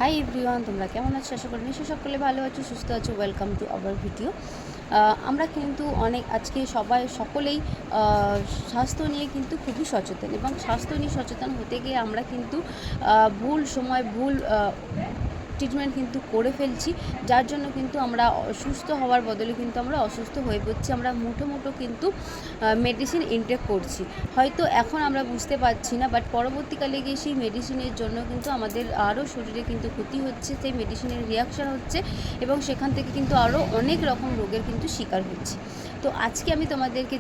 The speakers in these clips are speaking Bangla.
হাই এভরিওয়ান, তোমরা কেমন আছো? আশা করি নিশ্চয়ই সকলে ভালো আছো, সুস্থ আছো। Welcome to our video. আমরা কিন্তু আজকে সকলেই স্বাস্থ্য নিয়ে কিন্তু খুবই সচেতন, এবং স্বাস্থ্য নিয়ে সচেতন হতে গিয়ে আমরা কিন্তু ভুল সময় ভুল ট্রিটমেন্ট কিন্তু করে ফেলছি, যার জন্য কিন্তু আমরা সুস্থ হওয়ার বদলে কিন্তু আমরা অসুস্থ হয়ে পড়ছি। আমরা মুঠো কিন্তু মেডিসিন ইনটেক করছি, হয়তো এখন আমরা বুঝতে পারছি না, বাট পরবর্তীকালে গিয়ে সেই মেডিসিনের জন্য কিন্তু আমাদের আরও শরীরে কিন্তু ক্ষতি হচ্ছে, সেই মেডিসিনের রিয়াকশান হচ্ছে, এবং সেখান থেকে কিন্তু আরও অনেক রকম রোগের কিন্তু শিকার হচ্ছে। তো আজকে আমি তোমাদেরকে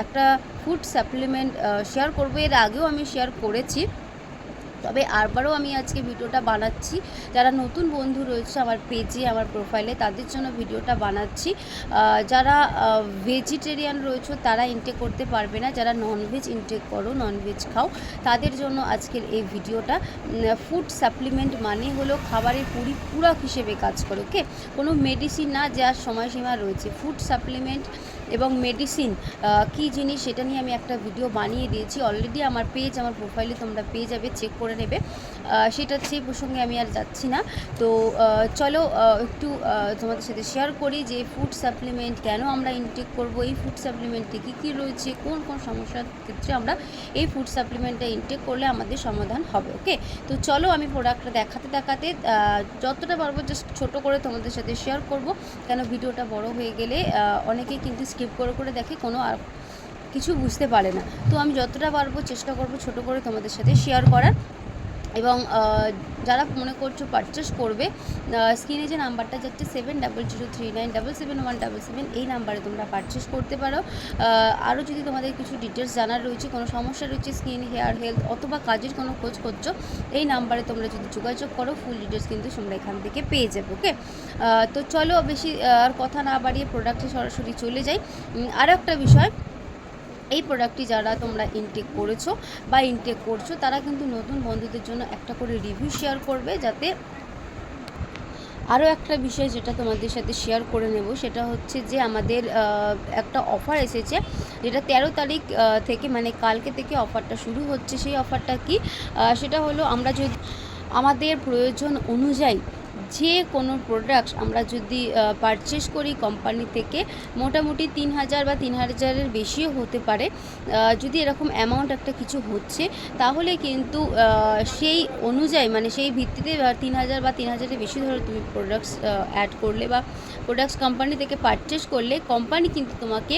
একটা ফুড সাপ্লিমেন্ট শেয়ার করবো। এর আগেও আমি শেয়ার করেছি, তবে আবারও আমি আজকে ভিডিওটা বানাচ্ছি। যারা নতুন বন্ধু রয়েছে আমার পেজে, আমার প্রোফাইলে, তাদের জন্য ভিডিওটা বানাচ্ছি। যারা ভেজিটেরিয়ান রয়েছে তারা ইনটেক করতে পারবে না, যারা ননভেজ ইনটেক করো, ননভেজ খাও, তাদের জন্য আজকের এই ভিডিওটা। ফুড সাপ্লিমেন্ট মানে হলো খাবারের পরিপূরক হিসেবে কাজ করে, ওকে? কোনো মেডিসিন না, যার সময়সীমা রয়েছে। ফুড সাপ্লিমেন্ট এবং মেডিসিন কী জিনিস সেটা নিয়ে আমি একটা ভিডিও বানিয়ে দিয়েছি অলরেডি। আমার পেজ, আমার প্রোফাইলে তোমরা পেয়ে যাবে, চেক করে নেবে। সেটা সেই প্রসঙ্গে আমি আর যাচ্ছি না। তো চলো একটু তোমাদের সাথে শেয়ার করি যে ফুড সাপ্লিমেন্ট কেন আমরা ইনটেক করব, এই ফুড সাপ্লিমেন্টে কী কী রয়েছে, কোন কোন সমস্যার ক্ষেত্রে আমরা এই ফুড সাপ্লিমেন্টটা ইনটেক করলে আমাদের সমাধান হবে, ওকে? তো চলো আমি প্রোডাক্টটা দেখাতে যতটা পারবো জাস্ট ছোটো করে তোমাদের সাথে শেয়ার করব, কেন ভিডিওটা বড় হয়ে গেলে অনেকেই কিন্তু স্কিপ করে দেখে, কোনো আর কিছু বুঝতে পারে না। তো আমি যতটা পারবো চেষ্টা করব ছোট করে তোমাদের সাথে শেয়ার করার। এবং যারা মনে করছো পারচেস করবে, স্ক্রিনে যে নাম্বারটা যাচ্ছে 7003977177, এই নাম্বারে তোমরা পারচেস করতে পারো। আরও যদি তোমাদের কিছু ডিটেলস জানার রয়েছে, কোনো সমস্যা রয়েছে স্কিন, হেয়ার হেলথ অথবা কাজের কোনো খোঁজ করছো, এই নাম্বারে তোমরা যদি যোগাযোগ করো, ফুল ডিটেলস কিন্তু তোমরা এখান থেকে পেয়ে যাবে, ওকে? তো চলো বেশি আর কথা না বাড়িয়ে প্রোডাক্টে সরাসরি চলে যাই। আরও একটা বিষয়, এই প্রোডাক্টটি যারা তোমরা ইনটেক করেছো বা ইনটেক করছো, তারা কিন্তু নতুন বন্ধুদের জন্য একটা করে রিভিউ শেয়ার করবে, যাতে আরও একটা বিষয় যেটা তোমাদের সাথে শেয়ার করে নেব, সেটা হচ্ছে যে আমাদের একটা অফার এসেছে, যেটা 13 তারিখ থেকে, মানে কালকে থেকে অফারটা শুরু হচ্ছে। সেই অফারটা কি? সেটা হলো, আমরা যদি আমাদের প্রয়োজন অনুযায়ী যে কোনো প্রোডাক্ট আমরা যদি পারচেস করি কোম্পানি থেকে, মোটামুটি 3000 বা 3000-এর বেশিও হতে পারে, যদি এরকম অ্যামাউন্ট একটা কিছু হচ্ছে, তাহলে কিন্তু সেই অনুযায়ী, মানে সেই ভিত্তিতে 3000 বা 3000-এর বেশি ধরো তুমি প্রোডাক্টস অ্যাড করলে বা প্রোডাক্টস কোম্পানি থেকে পারচেস করলে, কোম্পানি কিন্তু তোমাকে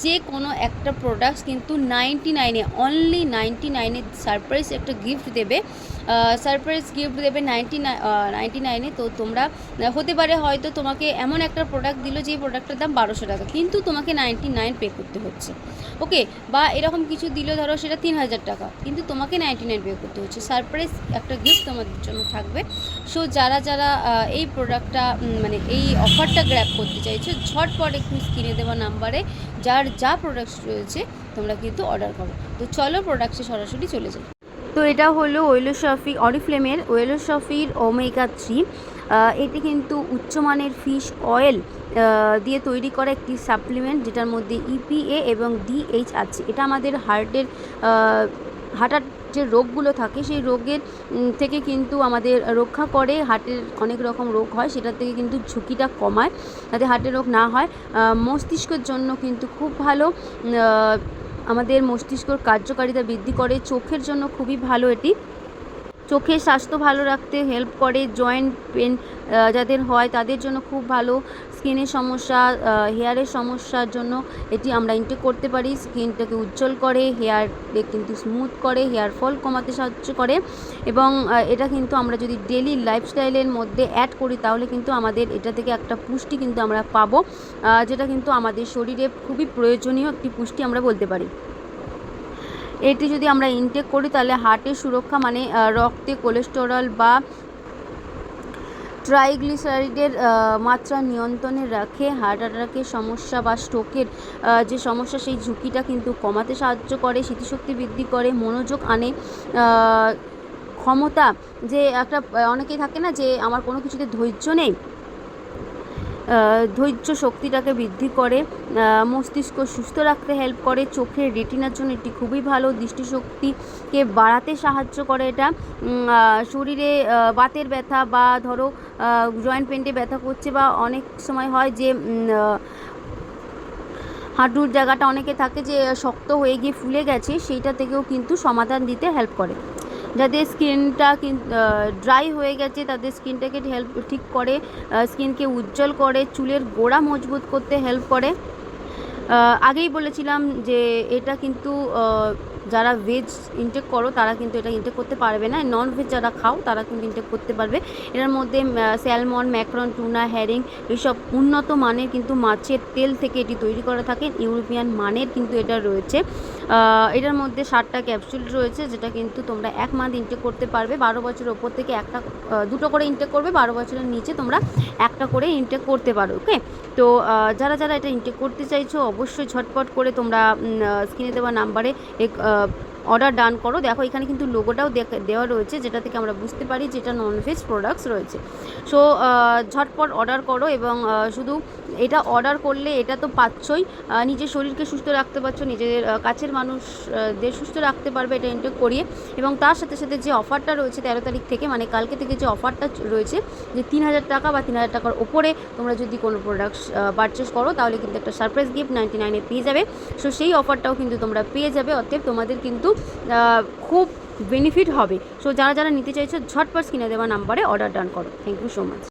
যে কোনো একটা প্রোডাক্টস কিন্তু 99-এ, অনলি 99-এ সারপ্রাইজ একটা গিফট দেবে। সারপ্রাইজ গিফট দেবে 99-এ। তো তোমরা হতে পারে হয়তো তোমাকে এমন একটা প্রোডাক্ট দিল যে প্রোডাক্টের দাম 1200 টাকা, কিন্তু তোমাকে 99 পে করতে হচ্ছে, ওকে? বা এরকম কিছু দিল, ধরো সেটা 3000 টাকা, কিন্তু তোমাকে 99 পে করতে হচ্ছে। সারপ্রাইজ একটা গিফট তোমাদের জন্য থাকবে। সো যারা এই প্রোডাক্টটা, মানে এই অফারটা গ্র্যাব করতে চাইছো, ঝটপট একটু স্ক্রিনে দেওয়া নাম্বারে যার যা প্রোডাক্টস রয়েছে তোমরা কিন্তু অর্ডার করো। তো চলো প্রোডাক্টে সরাসরি চলে যাই। তো এটা হলো ওয়েলোসফি অরিফ্লেমের ওয়েলোসফির ওমেগা 3। এটি কিন্তু উচ্চমানের ফিশ অয়েল দিয়ে তৈরি করা একটি সাপ্লিমেন্ট, যেটার মধ্যে ইপিএ এবং ডিএইচ আছে। এটা আমাদের হার্টের যে রোগগুলো থাকে, সেই রোগের থেকে কিন্তু আমাদের রক্ষা করে। হার্টের অনেক রকম রোগ হয়, সেটার থেকে কিন্তু ঝুঁকিটা কমায়, যাতে হার্টের রোগ না হয়। মস্তিষ্কের জন্য কিন্তু খুব ভালো, আমাদের মস্তিষ্কর কার্যকারিতা বৃদ্ধি করে। চোখের জন্য খুবই ভালো এটি, চোখের স্বাস্থ্য ভালো রাখতে হেল্প করে। জয়েন্ট পেন যাদের হয় তাদের জন্য খুব ভালো। স্কিনের সমস্যা, হেয়ারের সমস্যার জন্য এটি আমরা ইনটেক করতে পারি। স্কিনটাকে উজ্জ্বল করে, হেয়ারে কিন্তু স্মুথ করে, হেয়ার ফল কমাতে সাহায্য করে। এবং এটা কিন্তু আমরা যদি ডেলি লাইফস্টাইলের মধ্যে অ্যাড করি, তাহলে কিন্তু আমাদের এটা থেকে একটা পুষ্টি কিন্তু আমরা পাবো, যেটা কিন্তু আমাদের শরীরে খুবই প্রয়োজনীয় একটি পুষ্টি আমরা বলতে পারি। এটি যদি আমরা ইনটেক করি, তাহলে হার্টের সুরক্ষা, মানে রক্তে কোলেস্টেরল বা ট্রাইগ্লিসারাইডের মাত্রা নিয়ন্ত্রণে রাখে। হার্ট অ্যাটাকের সমস্যা বা স্ট্রোকের যে সমস্যা, সেই ঝুঁকিটা কিন্তু কমাতে সাহায্য করে। স্মৃতিশক্তি বৃদ্ধি করে, মনোযোগ আনে, ক্ষমতা, যে একটা অনেকেই থাকে না যে আমার কোনো কিছুতে ধৈর্য নেই, ধৈর্য শক্তিটাকে বৃদ্ধি করে, মস্তিষ্ক সুস্থ রাখতে হেল্প করে, চোখের রেটিনার জন্য এটি খুবই ভালো, দৃষ্টিশক্তিকে বাড়াতে সাহায্য করে এটা। শরীরে বাতের ব্যথা বা ধরো জয়েন্ট পেন্টে ব্যথা করছে, বা অনেক সময় হয় যে হাঁটুর জায়গাটা অনেকে থাকে যে শক্ত হয়ে গিয়ে ফুলে গেছে, সেইটা থেকেও কিন্তু সমাধান দিতে হেল্প করে। যাদের স্কিনটা ড্রাই হয়ে গেছে তাদের স্কিনটাকে ঠিক করে, স্কিনকে উজ্জ্বল করে, চুলের গোড়া মজবুত করতে হেল্প করে। আগেই বলেছিলাম যে এটা কিন্তু যারা ভেজ ইনটেক করো তারা কিন্তু এটা ইনটেক করতে পারবে না, নন ভেজ যারা খাও তারা কিন্তু ইনটেক করতে পারবে। এটার মধ্যে স্যালমন, ম্যাক্রন, টুনা, হ্যারিং এইসব উন্নত মানের কিন্তু মাছের তেল থেকে এটি তৈরি করা থাকে, ইউরোপিয়ান মানের কিন্তু এটা রয়েছে। এটার মধ্যে 60টা ক্যাপসুল রয়েছে, যেটা কিন্তু তোমরা 1 মান্থ ইনটেক করতে পারবে। 12 বছরের ওপর থেকে দুটো করে ইনটেক করবে, 12 বছরের নিচে তোমরা একটা করে ইনটেক করতে পারো। ওকে, তো যারা যারা এটা ইনটেক করতে চাইছো অবশ্যই ঝটপট করে তোমরা স্ক্রিনে দেওয়া নাম্বারে অর্ডার ডান করো। দেখো এখানে কিন্তু লোগোটাও দেওয়া রয়েছে, যেটা থেকে আমরা বুঝতে পারি যেটা ননভেজ প্রোডাক্টস রয়েছে। সো ঝটপট অর্ডার করো, এবং শুধু এটা অর্ডার করলে এটা তো পাচ্ছই, নিজের শরীরকে সুস্থ রাখতে পারছো, নিজের কাছের মানুষদের সুস্থ রাখতে পারবে এটা ইনটেক করিয়ে। এবং তার সাথে সাথে যে অফারটা রয়েছে 13 তারিখ থেকে, মানে কালকে থেকে যে অফারটা রয়েছে, যে 3000 টাকা বা 3000 টাকার ওপরে তোমরা যদি কোনো প্রোডাক্টস পারচেস করো তাহলে কিন্তু একটা সারপ্রাইজ গিফট 99-এ পেয়ে যাবে। সো সেই অফারটাও কিন্তু তোমরা পেয়ে যাবে, অতএব তোমাদের কিন্তু খুব বেনিফিট হবে। সো যারা যারা নিতে চাইছো ঝটপট স্ক্রিনে দেওয়া নাম্বারে অর্ডার ডান করো। Thank you so much.